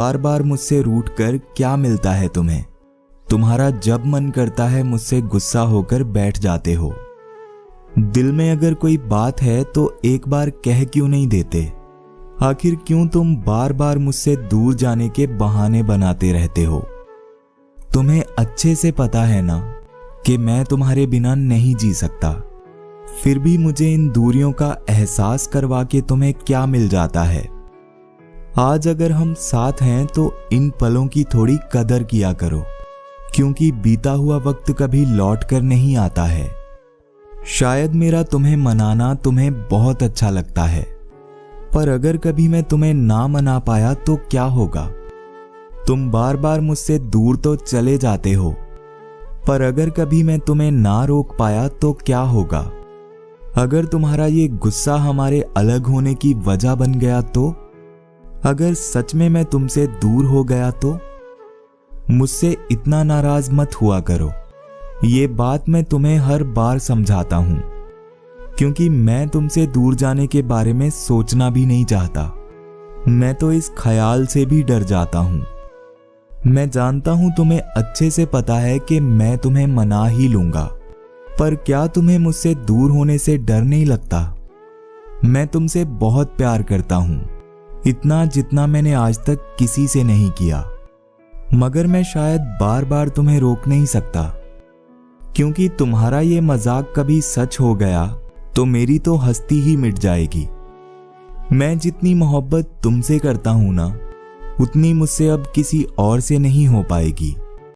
बार बार मुझसे रूठ कर क्या मिलता है तुम्हें? तुम्हारा जब मन करता है मुझसे गुस्सा होकर बैठ जाते हो। दिल में अगर कोई बात है तो एक बार कह क्यों नहीं देते? आखिर क्यों तुम बार बार मुझसे दूर जाने के बहाने बनाते रहते हो? तुम्हें अच्छे से पता है ना कि मैं तुम्हारे बिना नहीं जी सकता। फिर भी मुझे इन दूरियों का एहसास करवा के तुम्हें क्या मिल जाता है? आज अगर हम साथ हैं तो इन पलों की थोड़ी कदर किया करो, क्योंकि बीता हुआ वक्त कभी लौट कर नहीं आता है। शायद मेरा तुम्हें मनाना तुम्हें बहुत अच्छा लगता है, पर अगर कभी मैं तुम्हें ना मना पाया तो क्या होगा? तुम बार बार मुझसे दूर तो चले जाते हो, पर अगर कभी मैं तुम्हें ना रोक पाया तो क्या होगा? अगर तुम्हारा ये गुस्सा हमारे अलग होने की वजह बन गया तो? अगर सच में मैं तुमसे दूर हो गया तो? मुझसे इतना नाराज मत हुआ करो। ये बात मैं तुम्हें हर बार समझाता हूं, क्योंकि मैं तुमसे दूर जाने के बारे में सोचना भी नहीं चाहता। मैं तो इस ख्याल से भी डर जाता हूं। मैं जानता हूं तुम्हें अच्छे से पता है कि मैं तुम्हें मना ही लूंगा, पर क्या तुम्हें मुझसे दूर होने से डर नहीं लगता? मैं तुमसे बहुत प्यार करता हूं, इतना जितना मैंने आज तक किसी से नहीं किया। मगर मैं शायद बार बार तुम्हें रोक नहीं सकता, क्योंकि तुम्हारा ये मजाक कभी सच हो गया तो मेरी तो हस्ती ही मिट जाएगी। मैं जितनी मोहब्बत तुमसे करता हूं ना, उतनी मुझसे अब किसी और से नहीं हो पाएगी।